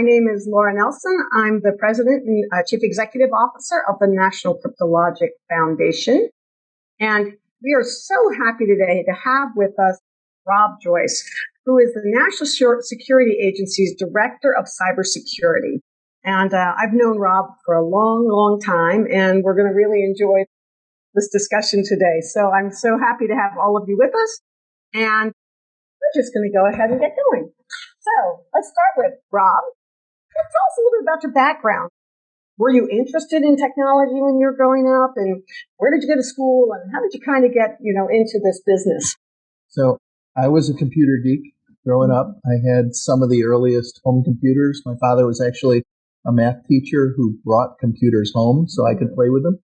My name is Laura Nelson. I'm the President and Chief Executive Officer of the National Cryptologic Foundation. And we are so happy today to have with us Rob Joyce, who is the National Security Agency's Director of Cybersecurity. And I've known Rob for a long, long time, and we're going to really enjoy this discussion today. So I'm so happy to have all of you with us. And we're just going to go ahead and get going. So let's start with Rob. Tell us a little bit about your background. Were you interested in technology when you were growing up? And where did you go to school? And how did you kind of get, into this business? So I was a computer geek growing up. I had some of the earliest home computers. My father was actually a math teacher who brought computers home so I could play with them.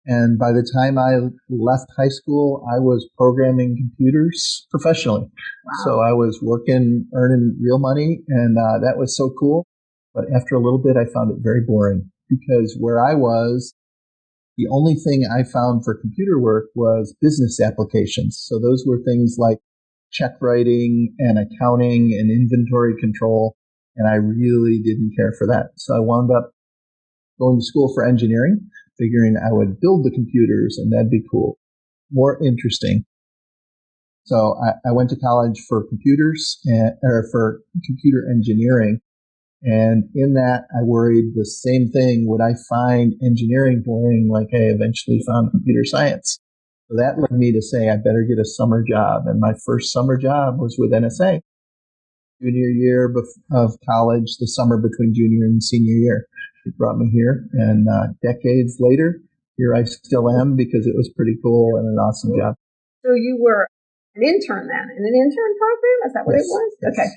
And by the time I left high school, I was programming computers professionally. Wow. So I was working, earning real money, and that was so cool. But after a little bit, I found it very boring because where I was, the only thing I found for computer work was business applications. So those were things like check writing and accounting and inventory control, and I really didn't care for that. So I wound up going to school for engineering, figuring I would build the computers and that'd be cool, more interesting. So I went to college for computers or for computer engineering. And in that, I worried the same thing. Would I find engineering boring like I eventually found computer science? So that led me to say I better get a summer job. And my first summer job was with NSA. Junior year of college, the summer between junior and senior year. It brought me here, and decades later, here I still am because it was pretty cool and an awesome job. So you were an intern then, in an intern program? Is that what it was? Yes. Okay.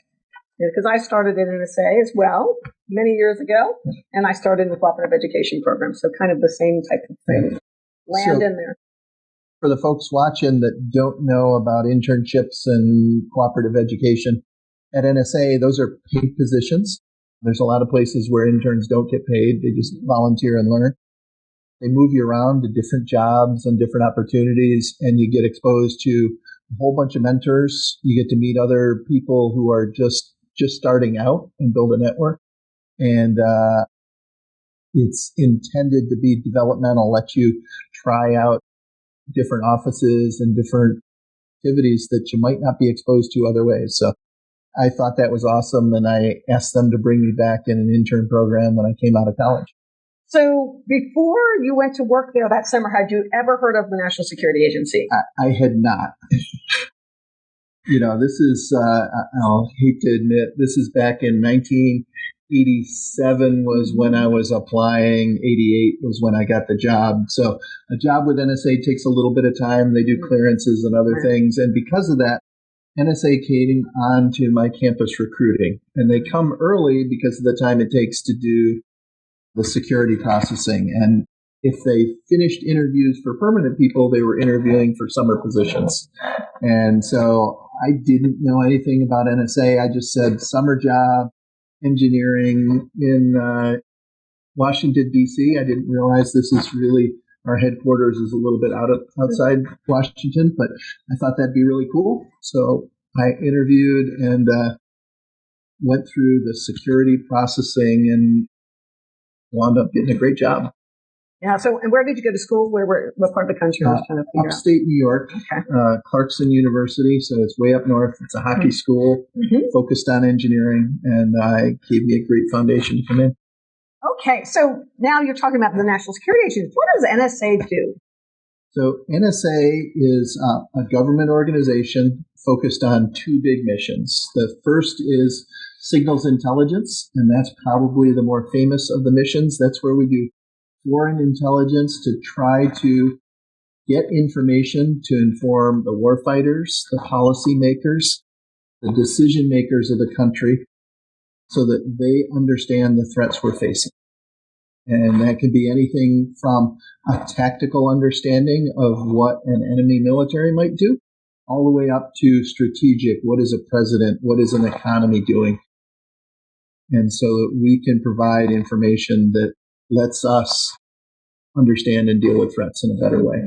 Because I started in NSA as well many years ago, and I started in the Cooperative Education program, so kind of the same type of thing. Land in there. For the folks watching that don't know about internships and cooperative education, at NSA, those are paid positions. There's a lot of places where interns don't get paid. They just volunteer and learn. They move you around to different jobs and different opportunities, and you get exposed to a whole bunch of mentors. You get to meet other people who are just starting out and build a network. And it's intended to be developmental, let you try out different offices and different activities that you might not be exposed to other ways. So I thought that was awesome, and I asked them to bring me back in an intern program when I came out of college. So before you went to work there that summer, had you ever heard of the National Security Agency? I had not. This is, I'll hate to admit, this is back in 1987 was when I was applying. 88 was when I got the job. So a job with NSA takes a little bit of time. They do clearances and other things. And because of that, NSA came on to my campus recruiting, and they come early because of the time it takes to do the security processing. And if they finished interviews for permanent people, they were interviewing for summer positions. And so I didn't know anything about NSA. I just said summer job, engineering in Washington, D.C. I didn't realize this is really, our headquarters is a little bit outside Washington, but I thought that'd be really cool. So I interviewed and went through the security processing and wound up getting a great job. Yeah. So, and where did you go to school? What part of the country? I was trying to figure upstate New York, okay. Clarkson University. So it's way up north. It's a hockey school focused on engineering, and gave me a great foundation to come in. Okay. So now you're talking about the National Security Agency. What does NSA do? So NSA is a government organization focused on two big missions. The first is signals intelligence, and that's probably the more famous of the missions. That's where we do foreign intelligence to try to get information to inform the warfighters, the policymakers, the decision makers of the country, so that they understand the threats we're facing. And that could be anything from a tactical understanding of what an enemy military might do, all the way up to strategic. What is a president? What is an economy doing? And so that we can provide information that lets us understand and deal with threats in a better way.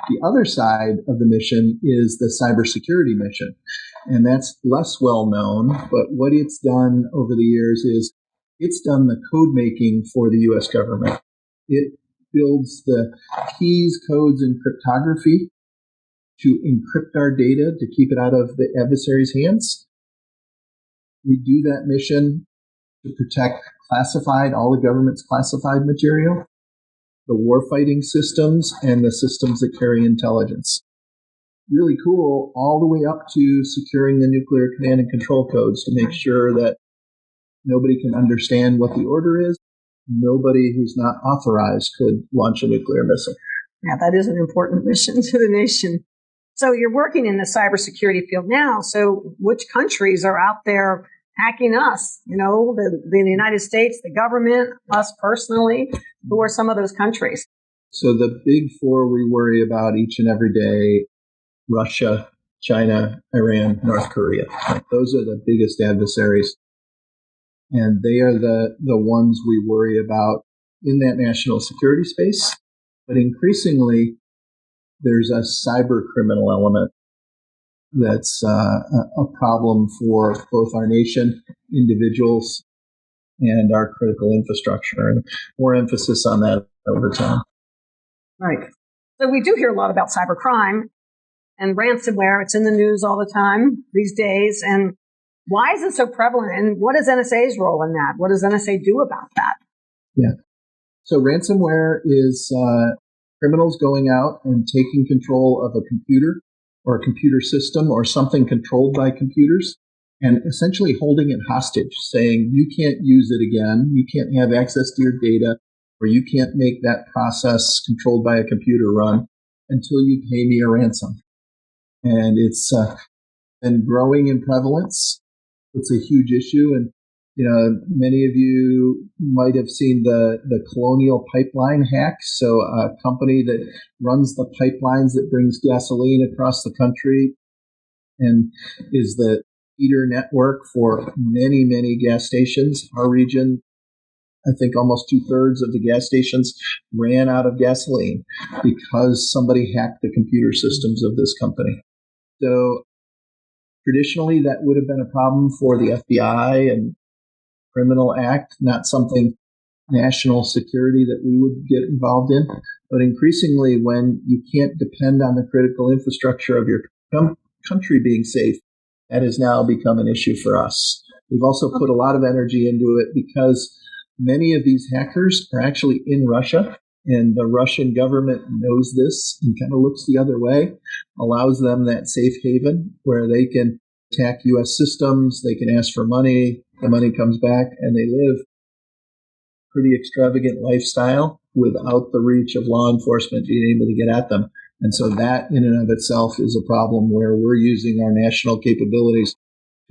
The other side of the mission is the cybersecurity mission. And that's less well known, but what it's done over the years is it's done the code making for the U.S. government. It builds the keys, codes, and cryptography to encrypt our data to keep it out of the adversary's hands. We do that mission to protect all the government's classified material, the warfighting systems, and the systems that carry intelligence. Really cool, all the way up to securing the nuclear command and control codes to make sure that nobody can understand what the order is. Nobody who's not authorized could launch a nuclear missile. Yeah, that is an important mission to the nation. So you're working in the cybersecurity field now. So which countries are out there hacking us? You know, the United States, the government, us personally. Who are some of those countries? So the big four we worry about each and every day: Russia, China, Iran, North Korea. Those are the biggest adversaries. And they are the ones we worry about in that national security space. But increasingly, there's a cyber criminal element that's a problem for both our nation, individuals, and our critical infrastructure. And more emphasis on that over time. Right. So we do hear a lot about cybercrime and ransomware. It's in the news all the time these days. And why is it so prevalent? And what is NSA's role in that? What does NSA do about that? Yeah. So ransomware is criminals going out and taking control of a computer or a computer system or something controlled by computers and essentially holding it hostage, saying you can't use it again, you can't have access to your data, or you can't make that process controlled by a computer run until you pay me a ransom. And it's been growing in prevalence. It's a huge issue. And, you know, many of you might have seen the Colonial Pipeline hack. So a company that runs the pipelines that brings gasoline across the country and is the feeder network for many, many gas stations. Our region, I think almost 2/3 of the gas stations ran out of gasoline because somebody hacked the computer systems of this company. So traditionally, that would have been a problem for the FBI and Criminal Act, not something national security that we would get involved in. But increasingly, when you can't depend on the critical infrastructure of your country being safe, that has now become an issue for us. We've also put a lot of energy into it because many of these hackers are actually in Russia, and the Russian government knows this and kind of looks the other way, allows them that safe haven where they can attack U.S. systems, they can ask for money, the money comes back, and they live a pretty extravagant lifestyle without the reach of law enforcement being able to get at them. And so that in and of itself is a problem where we're using our national capabilities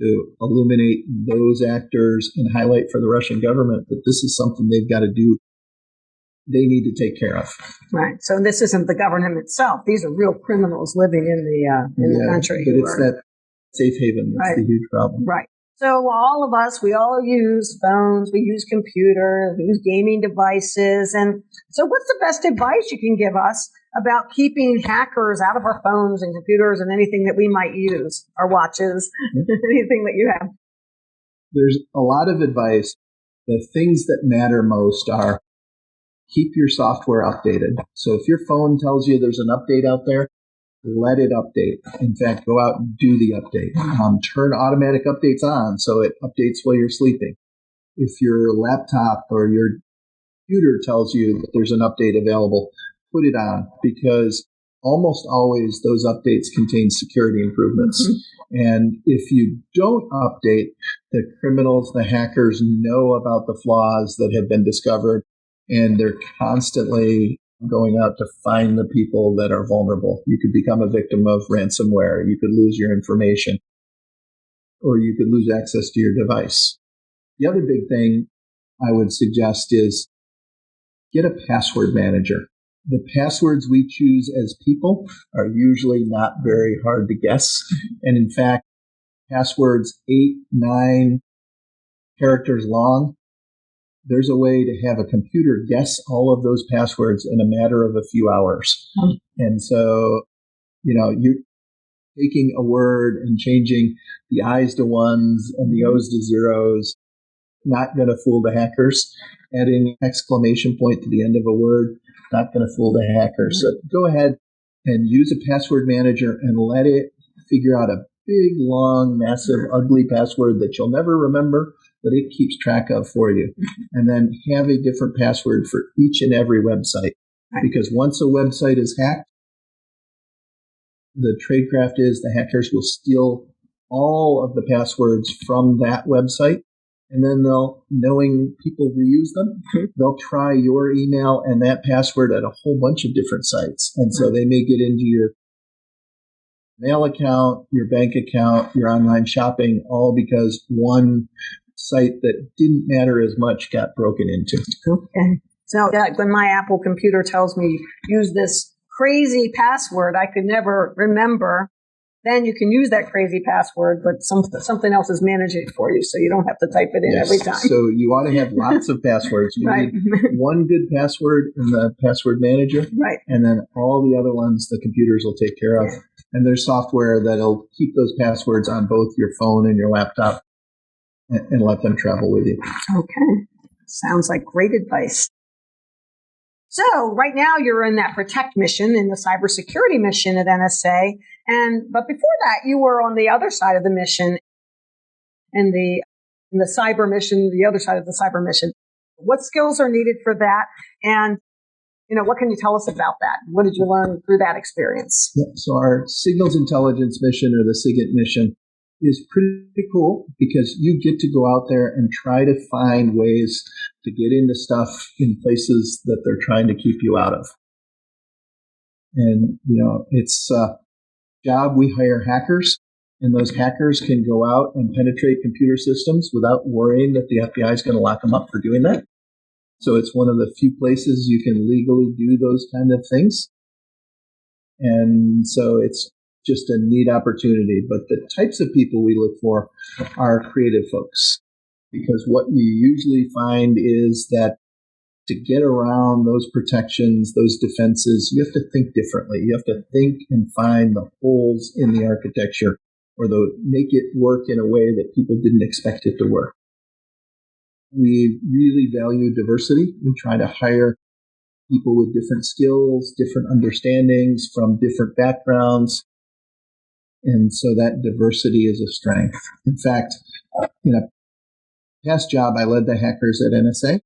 to illuminate those actors and highlight for the Russian government that this is something they've got to do. They need to take care of. Right. So this isn't the government itself. These are real criminals living in the country. But it's that safe haven that's the huge problem. Right. So all of us, we all use phones, we use computers, we use gaming devices. And so what's the best advice you can give us about keeping hackers out of our phones and computers and anything that we might use, our watches, anything that you have? There's a lot of advice. The things that matter most are keep your software updated. So if your phone tells you there's an update out there, let it update. In fact, go out and do the update. Turn automatic updates on so it updates while you're sleeping. If your laptop or your computer tells you that there's an update available, put it on, because almost always those updates contain security improvements. Mm-hmm. And if you don't update, the criminals, the hackers know about the flaws that have been discovered, and they're constantly going out to find the people that are vulnerable. You could become a victim of ransomware. You could lose your information, or you could lose access to your device. The other big thing I would suggest is get a password manager. The passwords we choose as people are usually not very hard to guess. And in fact, passwords 8, 9 characters long, there's a way to have a computer guess all of those passwords in a matter of a few hours. And so, you taking a word and changing the I's to ones and the O's to zeros. Not going to fool the hackers. Adding an exclamation point to the end of a word, not going to fool the hackers. So go ahead and use a password manager and let it figure out a big, long, massive, ugly password that you'll never remember, but it keeps track of for you. And then have a different password for each and every website. Because once a website is hacked, the tradecraft is the hackers will steal all of the passwords from that website. And then knowing people reuse them, they'll try your email and that password at a whole bunch of different sites. And so they may get into your mail account, your bank account, your online shopping, all because one site that didn't matter as much got broken into. Okay. So when my Apple computer tells me use this crazy password I could never remember, then you can use that crazy password, but something else is managing it for you, so you don't have to type it in every time. So you want to have lots of passwords. You need one good password in the password manager, and then all the other ones the computers will take care of. And there's software that'll keep those passwords on both your phone and your laptop and let them travel with you. Okay. Sounds like great advice. So right now you're in that protect mission, in the cybersecurity mission at NSA. But before that, you were on the other side of the mission, in the cyber mission, the other side of the cyber mission. What skills are needed for that? And, what can you tell us about that? What did you learn through that experience? So our signals intelligence mission, or the SIGINT mission, is pretty cool because you get to go out there and try to find ways to get into stuff in places that they're trying to keep you out of. And, it's a job. We hire hackers, and those hackers can go out and penetrate computer systems without worrying that the FBI is going to lock them up for doing that. So it's one of the few places you can legally do those kind of things. And so it's just a neat opportunity. But the types of people we look for are creative folks, because what you usually find is that to get around those protections, those defenses, you have to think differently. You have to think and find the holes in the architecture, or make it work in a way that people didn't expect it to work. We really value diversity. We try to hire people with different skills, different understandings from different backgrounds. And so that diversity is a strength. In fact, in a past job, I led the hackers at NSA,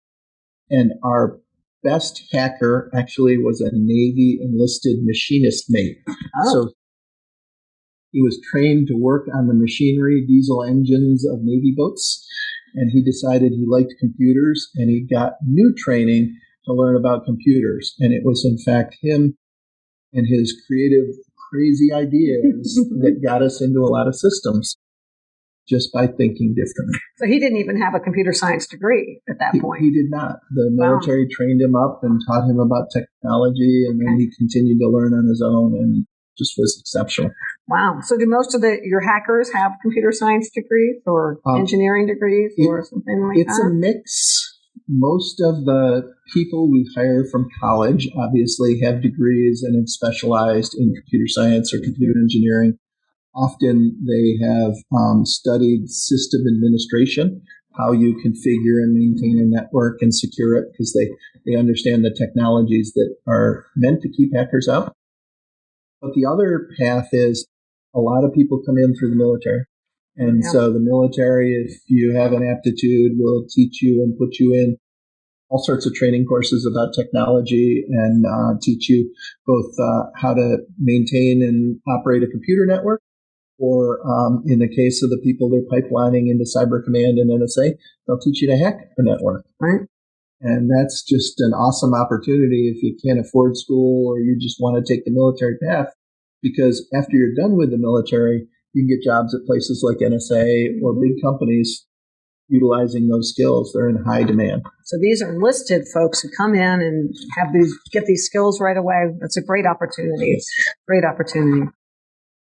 and our best hacker actually was a Navy enlisted machinist mate. So he was trained to work on the machinery, diesel engines of Navy boats, and he decided he liked computers, and he got new training to learn about computers. And it was, in fact, him and his creative, crazy ideas that got us into a lot of systems just by thinking differently. So he didn't even have a computer science degree at that point? He did not. The military trained him up and taught him about technology, and then he continued to learn on his own and just was exceptional. Wow. So do most of your hackers have computer science degrees or engineering degrees or something like that? It's a mix. Most of the people we hire from college obviously have degrees and have specialized in computer science or computer engineering. Often they have studied system administration, how you configure and maintain a network and secure it, because they understand the technologies that are meant to keep hackers out. But the other path is a lot of people come in through the military. And so the military, if you have an aptitude, will teach you and put you in all sorts of training courses about technology and teach you both how to maintain and operate a computer network, or in the case of the people they're pipelining into Cyber Command and NSA, they'll teach you to hack the network. Right. And that's just an awesome opportunity if you can't afford school or you just want to take the military path, because after you're done with the military, you can get jobs at places like NSA or big companies utilizing those skills. They're in high demand. So these are enlisted folks who come in and get these skills right away. That's a great opportunity. Great opportunity.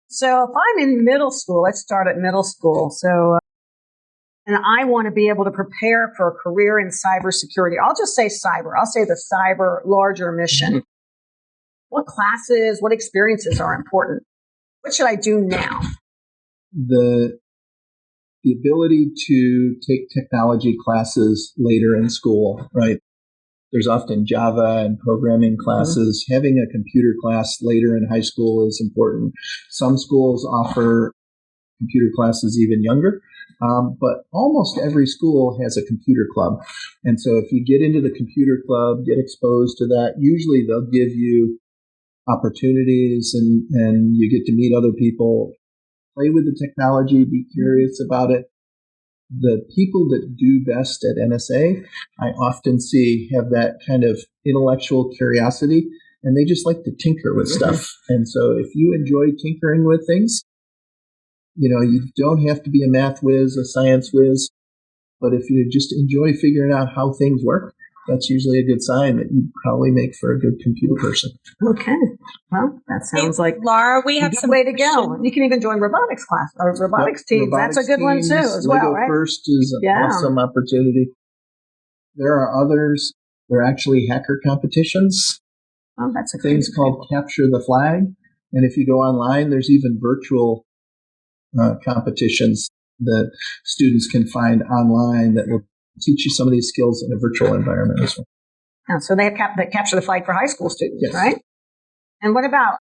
So if I'm in middle school, let's start at middle school. So, and I want to be able to prepare for a career in cybersecurity. I'll just say cyber. I'll say the cyber larger mission. What classes, what experiences are important? What should I do now? The ability to take technology classes later in school, right? There's often Java and programming classes. Mm-hmm. Having a computer class later in high school is important. Some schools offer computer classes even younger, but almost every school has a computer club. And so if you get into the computer club, get exposed to that, usually they'll give you opportunities and you get to meet other people, play with the technology, be curious about it. The people that do best at NSA, I often see have that kind of intellectual curiosity, and they just like to tinker with stuff. And so if you enjoy tinkering with things, you don't have to be a math whiz, a science whiz, but if you just enjoy figuring out how things work, that's usually a good sign that you'd probably make for a good computer person. Okay. Well, that sounds like Laura, we have some way to go. You can even join robotics class or robotics teams. That's a good one too, as well, right? First is an awesome opportunity. There are others. There are actually hacker competitions. Oh, that's a things called Capture the Flag. And if you go online, there's even virtual competitions that students can find online that will teach you some of these skills in a virtual environment as well. Oh, so they have that Capture the Flag for high school students, yes. Right? And what about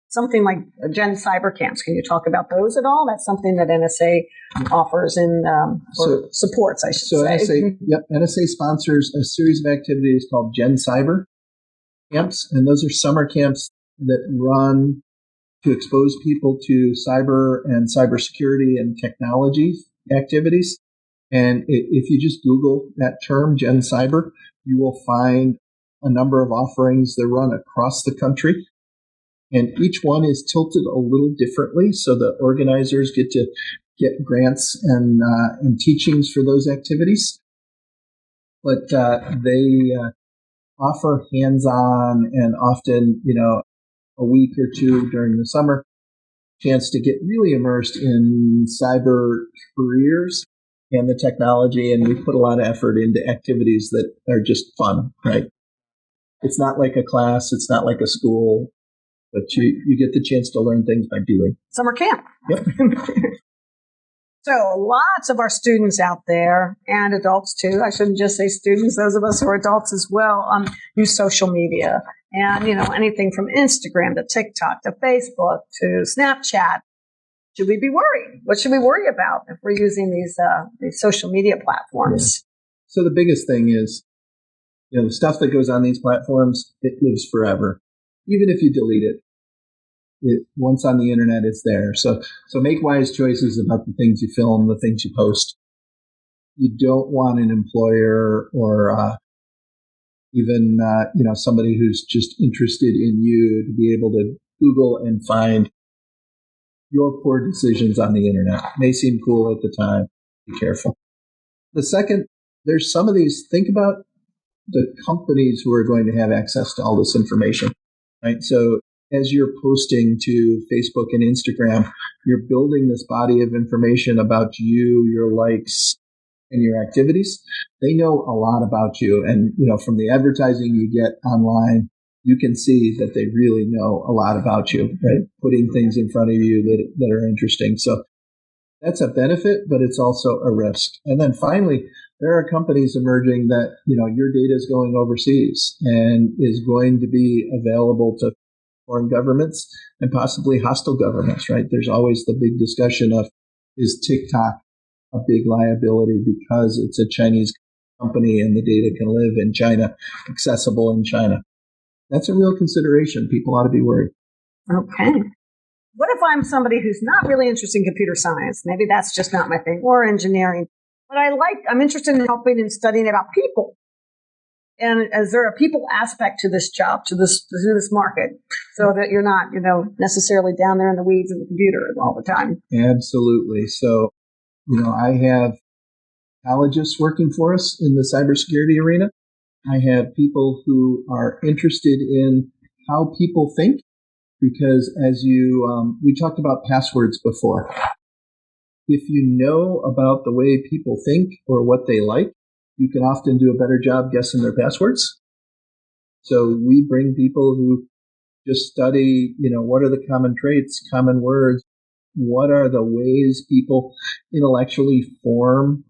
something like GenCyber Camps? Can you talk about those at all? That's something that NSA offers or supports, I should say. NSA sponsors a series of activities called GenCyber Camps, and those are summer camps that run to expose people to cyber and cybersecurity and technology activities. And if you just Google that term, GenCyber, you will find a number of offerings that run across the country. And each one is tilted a little differently, so the organizers get to get grants and teachings for those activities. But they offer hands-on and often, a week or two during the summer, chance to get really immersed in cyber careers and the technology, and we put a lot of effort into activities that are just fun, right? It's not like a class, it's not like a school, but you get the chance to learn things by doing. Summer camp. Yep. So lots of our students out there, and adults too, I shouldn't just say students, those of us who are adults as well, use social media. And, anything from Instagram to TikTok to Facebook to Snapchat. Should we be worried? What should we worry about if we're using these social media platforms? Yeah. So the biggest thing is, the stuff that goes on these platforms, it lives forever. Even if you delete it, once on the internet, it's there. So make wise choices about the things you film, the things you post. You don't want an employer or even somebody who's just interested in you to be able to Google and find your poor decisions on the internet. It may seem cool at the time. Be careful. The second, there's some of these, think about the companies who are going to have access to all this information, right? So as you're posting to Facebook and Instagram, you're building this body of information about you, your likes, and your activities. They know a lot about you. And, from the advertising you get online, you can see that they really know a lot about you, right? Putting things in front of you that are interesting. So that's a benefit, but it's also a risk. And then finally, there are companies emerging that, your data is going overseas and is going to be available to foreign governments and possibly hostile governments, right? There's always the big discussion of, is TikTok a big liability because it's a Chinese company and the data can live in China, accessible in China? That's a real consideration. People ought to be worried. Okay. What if I'm somebody who's not really interested in computer science? Maybe that's just not my thing, or engineering. But I'm interested in helping and studying about people. And is there a people aspect to this job, to this market, so that you're not, necessarily down there in the weeds of the computer all the time? Absolutely. So, I have technologists working for us in the cybersecurity arena. I have people who are interested in how people think, because as we talked about passwords before. If you know about the way people think or what they like, you can often do a better job guessing their passwords. So we bring people who just study, what are the common traits, common words, what are the ways people intellectually form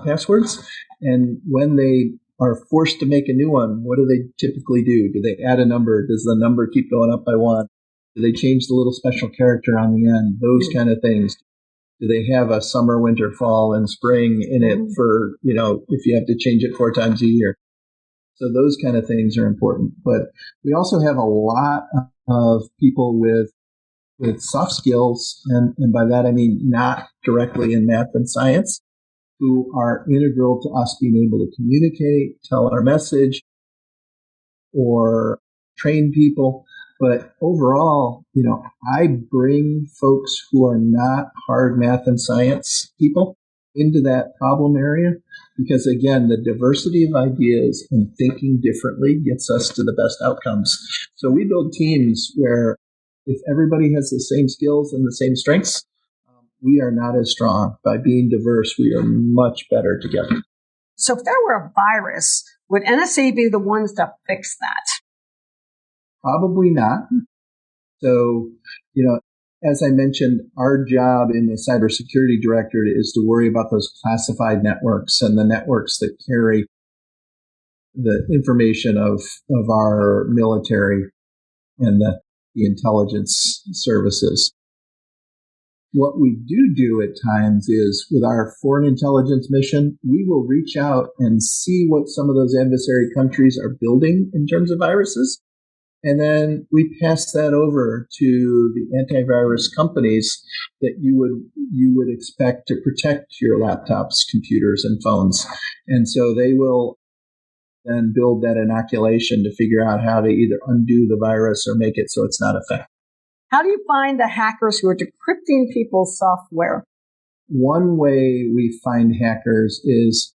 passwords, and when they are forced to make a new one, what do they typically do? Do they add a number? Does the number keep going up by one? Do they change the little special character on the end? Those kind of things. Do they have a summer, winter, fall, and spring in it for, if you have to change it 4 times a year? So those kind of things are important. But we also have a lot of people with soft skills, and by that I mean not directly in math and science, who are integral to us being able to communicate, tell our message, or train people. But overall, I bring folks who are not hard math and science people into that problem area because, again, the diversity of ideas and thinking differently gets us to the best outcomes. So we build teams where if everybody has the same skills and the same strengths, we are not as strong. By being diverse, we are much better together. So if there were a virus, would NSA be the ones to fix that? Probably not. So, as I mentioned, our job in the Cybersecurity Directorate is to worry about those classified networks and the networks that carry the information of our military and the intelligence services. What we do at times is with our foreign intelligence mission, we will reach out and see what some of those adversary countries are building in terms of viruses. And then we pass that over to the antivirus companies that you would expect to protect your laptops, computers, and phones. And so they will then build that inoculation to figure out how to either undo the virus or make it so it's not effective. How do you find the hackers who are decrypting people's software? One way we find hackers is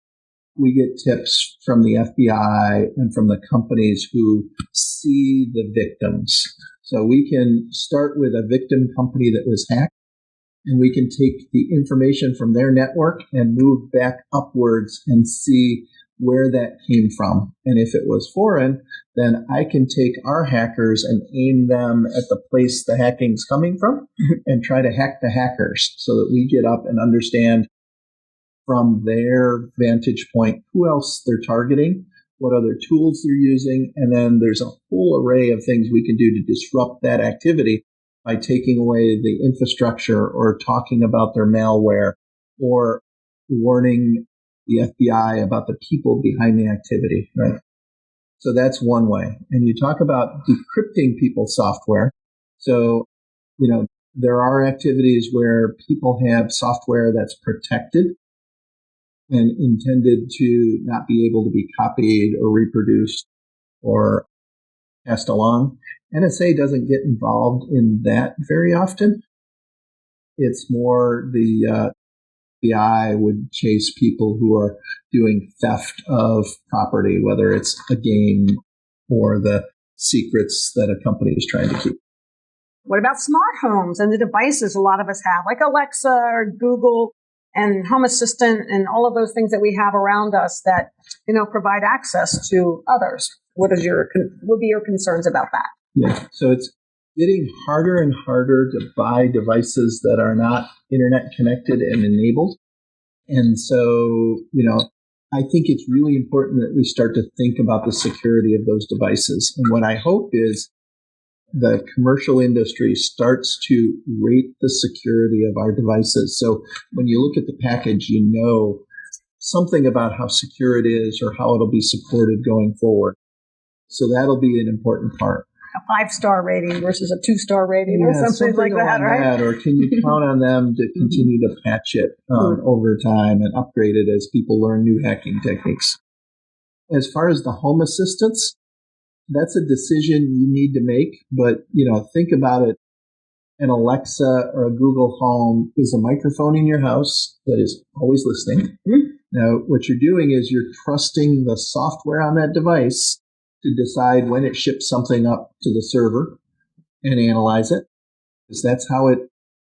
we get tips from the FBI and from the companies who see the victims. So we can start with a victim company that was hacked, and we can take the information from their network and move back upwards and see where that came from. And if it was foreign, then I can take our hackers and aim them at the place the hacking's coming from and try to hack the hackers so that we get up and understand from their vantage point who else they're targeting, what other tools they're using, and then there's a whole array of things we can do to disrupt that activity by taking away the infrastructure or talking about their malware or warning the FBI about the people behind the activity, right? So that's one way. And you talk about decrypting people's software. So, there are activities where people have software that's protected and intended to not be able to be copied or reproduced or passed along. NSA doesn't get involved in that very often. It's more the FBI would chase people who are doing theft of property, whether it's a game or the secrets that a company is trying to keep. What about smart homes and the devices a lot of us have, like Alexa or Google and Home Assistant and all of those things that we have around us that, provide access to others? What would be your concerns about that? Yeah, so it's getting harder and harder to buy devices that are not internet connected and enabled. And so, I think it's really important that we start to think about the security of those devices. And what I hope is the commercial industry starts to rate the security of our devices. So when you look at the package, something about how secure it is or how it'll be supported going forward. So that'll be an important part. A 5-star rating versus a 2-star rating or something like that, right? Or can you count on them to continue to patch it over time and upgrade it as people learn new hacking techniques? As far as the home assistants, that's a decision you need to make, but think about it. An Alexa or a Google Home is a microphone in your house that is always listening. Mm-hmm. Now, what you're doing is you're trusting the software on that device to decide when it ships something up to the server and analyze it, because that's how it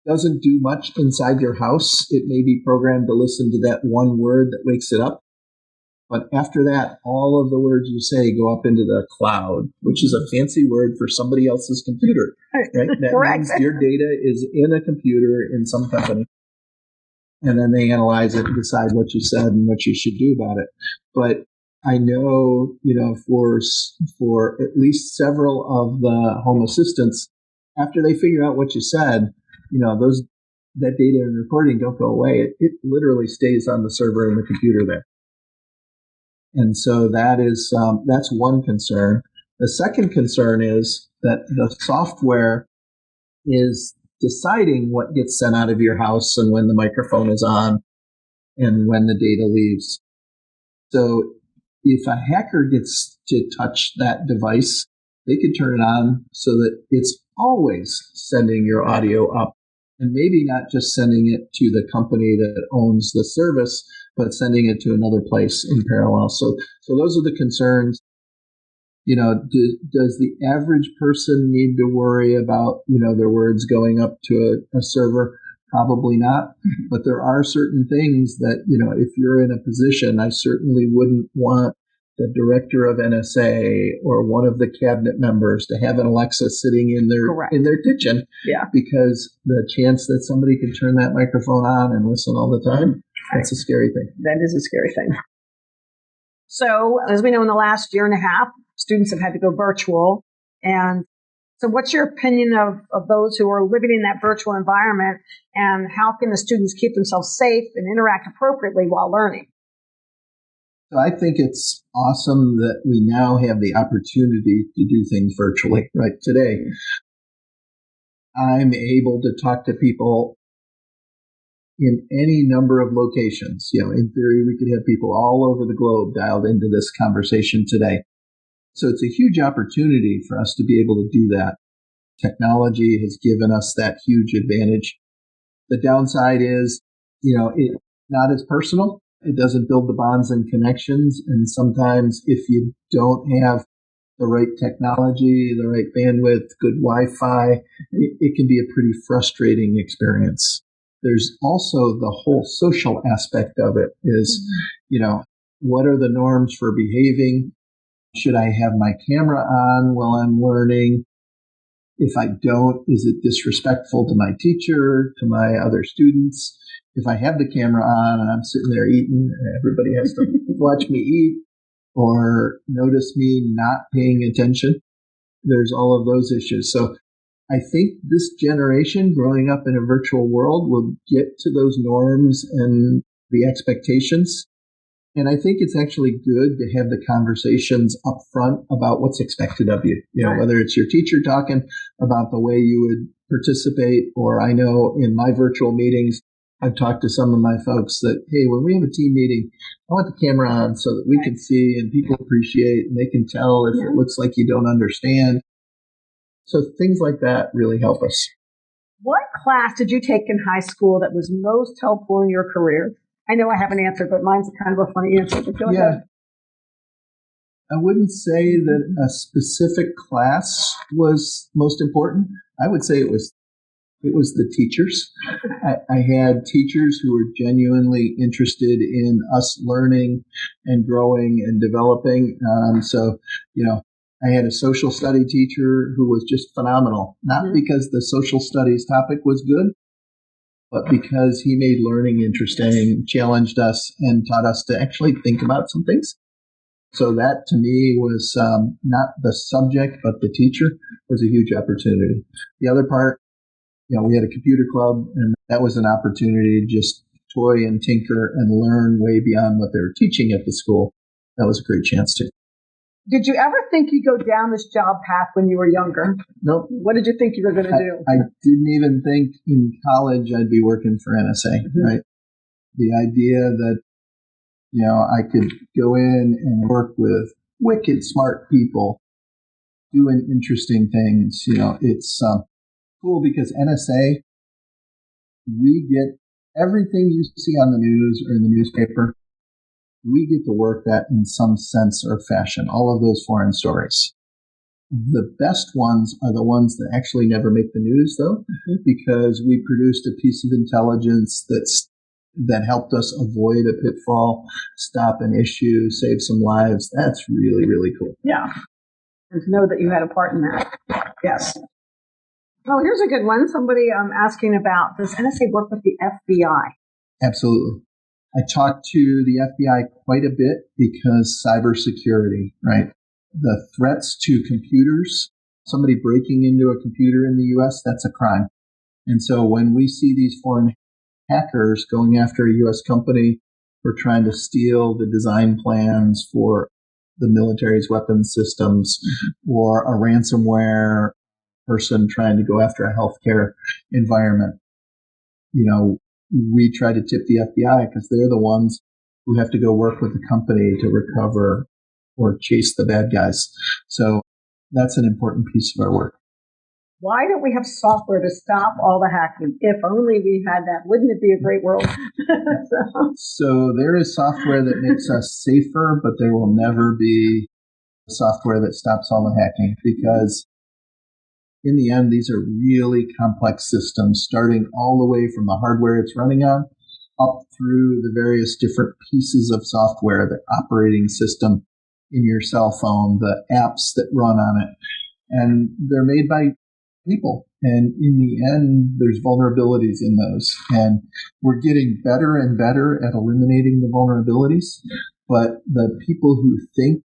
doesn't do much inside your house. It may be programmed to listen to that one word that wakes it up. But after that, all of the words you say go up into the cloud, which is a fancy word for somebody else's computer, right? That Correct. means your data is in a computer in some company. And then they analyze it and decide what you said and what you should do about it. But I know, for at least several of the home assistants, after they figure out what you said, that data and recording don't go away. It literally stays on the server in the computer there. And so that's one concern. The second concern is that the software is deciding what gets sent out of your house and when the microphone is on and when the data leaves. So if a hacker gets to touch that device, they could turn it on so that it's always sending your audio up, and maybe not just sending it to the company that owns the service, but sending it to another place in parallel. So those are the concerns. Does the average person need to worry about, their words going up to a server? Probably not. But there are certain things that, if you're in a position, I certainly wouldn't want the director of NSA or one of the cabinet members to have an Alexa sitting in their kitchen. Yeah. Because the chance that somebody could turn that microphone on and listen all the time, that's a scary thing. That is a scary thing. So, as we know, in the last year and a half, students have had to go virtual. And so what's your opinion of those who are living in that virtual environment, and how can the students keep themselves safe and interact appropriately while learning? So I think it's awesome that we now have the opportunity to do things virtually. Right today, I'm able to talk to people in any number of locations. In theory, we could have people all over the globe dialed into this conversation today. So it's a huge opportunity for us to be able to do that. Technology has given us that huge advantage. The downside is, it's not as personal. It doesn't build the bonds and connections. And sometimes if you don't have the right technology, the right bandwidth, good Wi-Fi, it can be a pretty frustrating experience. There's also the whole social aspect of it is, what are the norms for behaving? Should I have my camera on while I'm learning? If I don't, is it disrespectful to my teacher, to my other students? If I have the camera on and I'm sitting there eating and everybody has to watch me eat or notice me not paying attention, there's all of those issues. So I think this generation growing up in a virtual world will get to those norms and the expectations. And I think it's actually good to have the conversations up front about what's expected of you. Right. Whether it's your teacher talking about the way you would participate, or I know in my virtual meetings, I've talked to some of my folks that, hey, when we have a team meeting, I want the camera on so that we can see and people appreciate and they can tell if it looks like you don't understand. So things like that really help us. What class did you take in high school that was most helpful in your career? I know I have an answer, but mine's kind of a funny answer. Go ahead. I wouldn't say that a specific class was most important. I would say it was the teachers. I had teachers who were genuinely interested in us learning and growing and developing. I had a social study teacher who was just phenomenal, not because the social studies topic was good, but because he made learning interesting, challenged us, and taught us to actually think about some things. So that, to me, was not the subject, but the teacher was a huge opportunity. The other part, we had a computer club, and that was an opportunity to just toy and tinker and learn way beyond what they were teaching at the school. That was a great chance to. Did you ever think you'd go down this job path when you were younger? No. What did you think you were going to do? I didn't even think in college I'd be working for NSA, right? The idea that, I could go in and work with wicked smart people doing interesting things. It's cool because NSA, we get everything you see on the news or in the newspaper. We get to work that in some sense or fashion, all of those foreign stories. The best ones are the ones that actually never make the news, though, because we produced a piece of intelligence that's that helped us avoid a pitfall, stop an issue, save some lives. That's really, really cool. Yeah. And to know that you had a part in that. Yes. Oh, here's a good one. Somebody asking about, does NSA work with the FBI? Absolutely. I talked to the FBI quite a bit because cybersecurity, right? The threats to computers, somebody breaking into a computer in the U.S., that's a crime. And so when we see these foreign hackers going after a U.S. company for trying to steal the design plans for the military's weapons systems, or a ransomware person trying to go after a healthcare environment, we try to tip the FBI because they're the ones who have to go work with the company to recover or chase the bad guys. So that's an important piece of our work. Why don't we have software to stop all the hacking? If only we had that. Wouldn't it be a great world? So there is software that makes us safer, but there will never be software that stops all the hacking, because in the end, these are really complex systems, starting all the way from the hardware it's running on up through the various different pieces of software, the operating system in your cell phone, the apps that run on it. And they're made by people. And in the end, there's vulnerabilities in those. And we're getting better and better at eliminating the vulnerabilities. But the people who think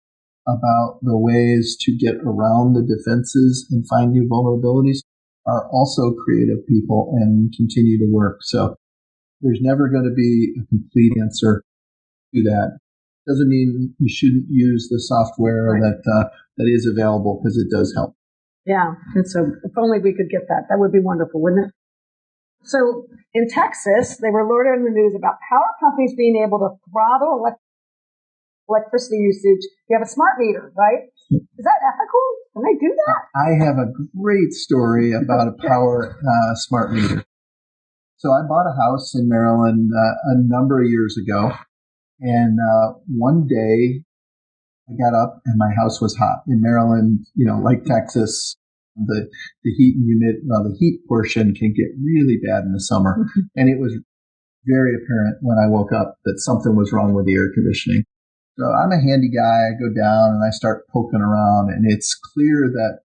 about the ways to get around the defenses and find new vulnerabilities are also creative people and continue to work. So there's never going to be a complete answer to that. Doesn't mean you shouldn't use the software that is available, because it does help. Yeah, and so if only we could get that. That would be wonderful, wouldn't it? So in Texas, they were alerted in the news about power companies being able to throttle electricity usage. You have a smart meter, right? Is that ethical? Can they do that? I have a great story about a power smart meter. So I bought a house in Maryland a number of years ago, and one day I got up and my house was hot. In Maryland, like Texas, the heat portion can get really bad in the summer. Mm-hmm. And it was very apparent when I woke up that something was wrong with the air conditioning. So I'm a handy guy. I go down and I start poking around, and it's clear that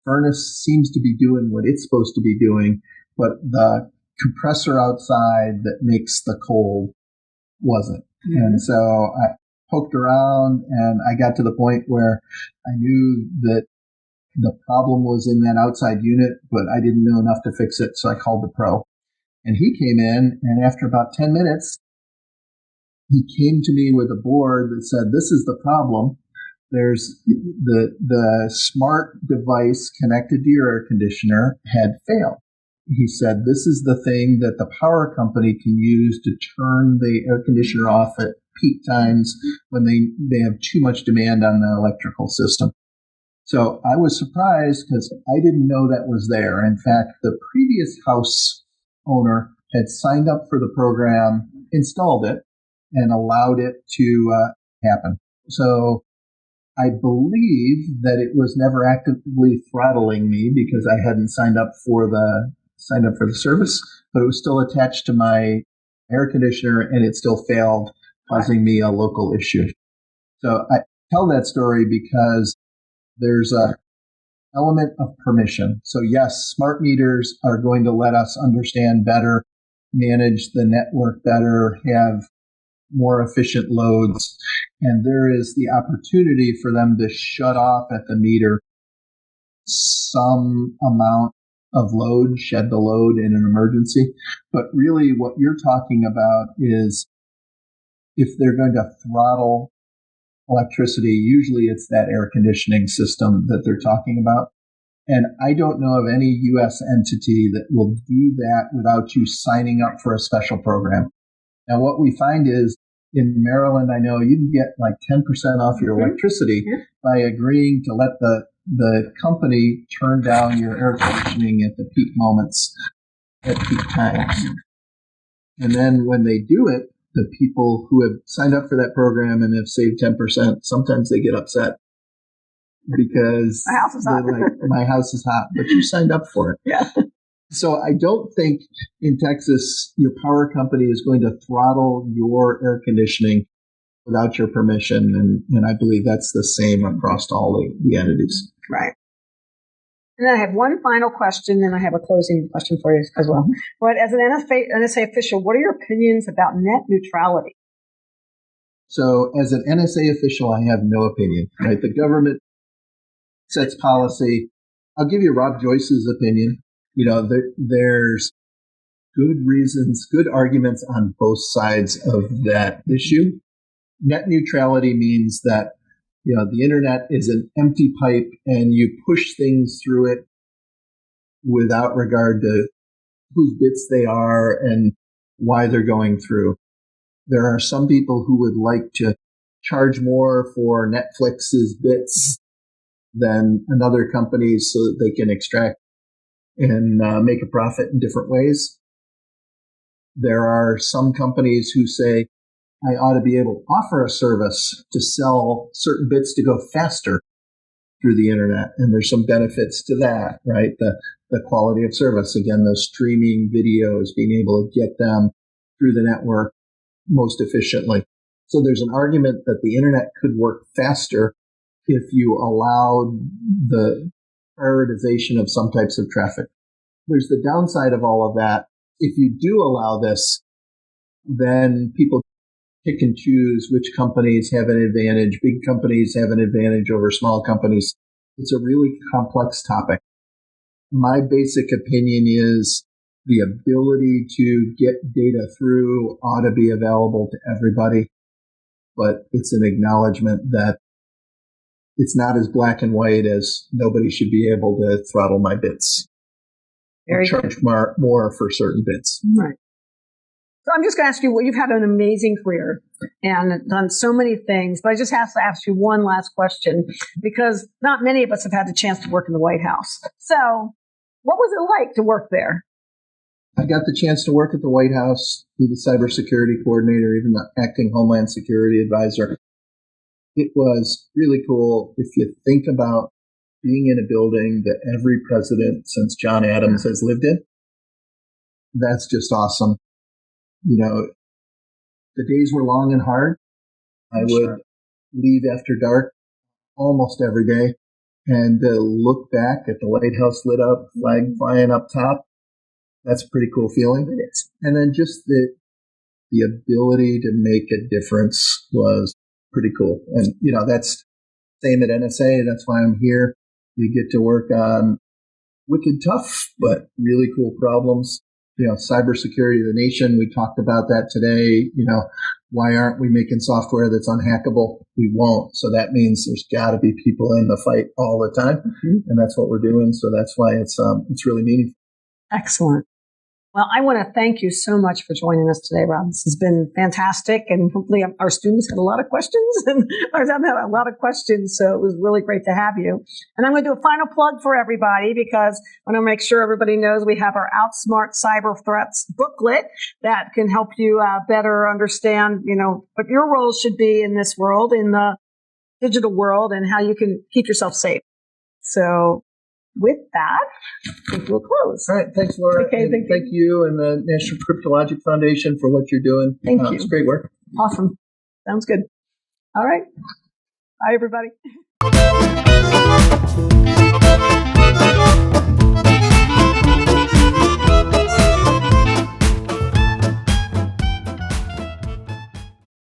furnace seems to be doing what it's supposed to be doing, but the compressor outside that makes the cold wasn't. Mm-hmm. And so I poked around and I got to the point where I knew that the problem was in that outside unit, but I didn't know enough to fix it. So I called the pro, and he came in, and after about 10 minutes, he came to me with a board that said, this is the problem. There's the smart device connected to your air conditioner had failed. He said, this is the thing that the power company can use to turn the air conditioner off at peak times when they have too much demand on the electrical system. So I was surprised because I didn't know that was there. In fact, the previous house owner had signed up for the program, installed it, and allowed it to happen. So I believe that it was never actively throttling me because I hadn't signed up for the service, but it was still attached to my air conditioner, and it still failed, causing me a local issue. So I tell that story because there's a element of permission. So yes, smart meters are going to let us understand better, manage the network better, have more efficient loads, and there is the opportunity for them to shut off at the meter some amount of load, shed the load in an emergency. But really what you're talking about is if they're going to throttle electricity, usually it's that air conditioning system that they're talking about. And I don't know of any U.S. entity that will do that without you signing up for a special program. Now, what we find is in Maryland, I know you can get like 10% off your electricity by agreeing to let the company turn down your air conditioning at the peak moments, at peak times. And then when they do it, the people who have signed up for that program and have saved 10%, sometimes they get upset because my house is hot. my house is hot, but you signed up for it. Yeah. So I don't think in Texas your power company is going to throttle your air conditioning without your permission, and I believe that's the same across all the entities. Right. And then I have one final question, and I have a closing question for you as well. But as an NSA official, what are your opinions about net neutrality? So as an NSA official, I have no opinion. Right? The government sets policy. I'll give you Rob Joyce's opinion. There's good reasons, good arguments on both sides of that issue. Net neutrality means that the internet is an empty pipe and you push things through it without regard to whose bits they are and why they're going through. There are some people who would like to charge more for Netflix's bits than another company's so that they can extract and make a profit in different ways. There are some companies who say, I ought to be able to offer a service to sell certain bits to go faster through the internet. And there's some benefits to that, right? The quality of service, again, the streaming videos, being able to get them through the network most efficiently. So there's an argument that the internet could work faster if you allowed the prioritization of some types of traffic. There's the downside of all of that. If you do allow this, then people pick and choose which companies have an advantage. Big companies have an advantage over small companies. It's a really complex topic. My basic opinion is the ability to get data through ought to be available to everybody, but it's an acknowledgement that it's not as black and white as nobody should be able to throttle my bits. Or charge more for certain bits. Right. So I'm just going to ask you, you've had an amazing career and done so many things, but I just have to ask you one last question because not many of us have had the chance to work in the White House. So what was it like to work there? I got the chance to work at the White House, be the cybersecurity coordinator, even the acting Homeland Security advisor. It was really cool if you think about being in a building that every president since John Adams has lived in. That's just awesome. The days were long and hard. I would leave after dark almost every day and look back at the White House lit up, flag flying up top. That's a pretty cool feeling. It is. And then just the ability to make a difference was pretty cool. And, that's same at NSA. That's why I'm here. You get to work on wicked tough, but really cool problems. Cybersecurity of the nation. We talked about that today. Why aren't we making software that's unhackable? We won't. So that means there's got to be people in the fight all the time. Mm-hmm. And that's what we're doing. So that's why it's really meaningful. Excellent. Well, I want to thank you so much for joining us today, Rob. This has been fantastic, and hopefully our students had a lot of questions, and ours have had a lot of questions, so it was really great to have you. And I'm going to do a final plug for everybody because I want to make sure everybody knows we have our Outsmart Cyber Threats booklet that can help you better understand, what your role should be in this world, in the digital world, and how you can keep yourself safe. So with that, I think we'll close. All right. Thanks, Laura. Okay, thank you and the National Cryptologic Foundation for what you're doing. Thank you. It's great work. Awesome. Sounds good. All right. Bye, everybody.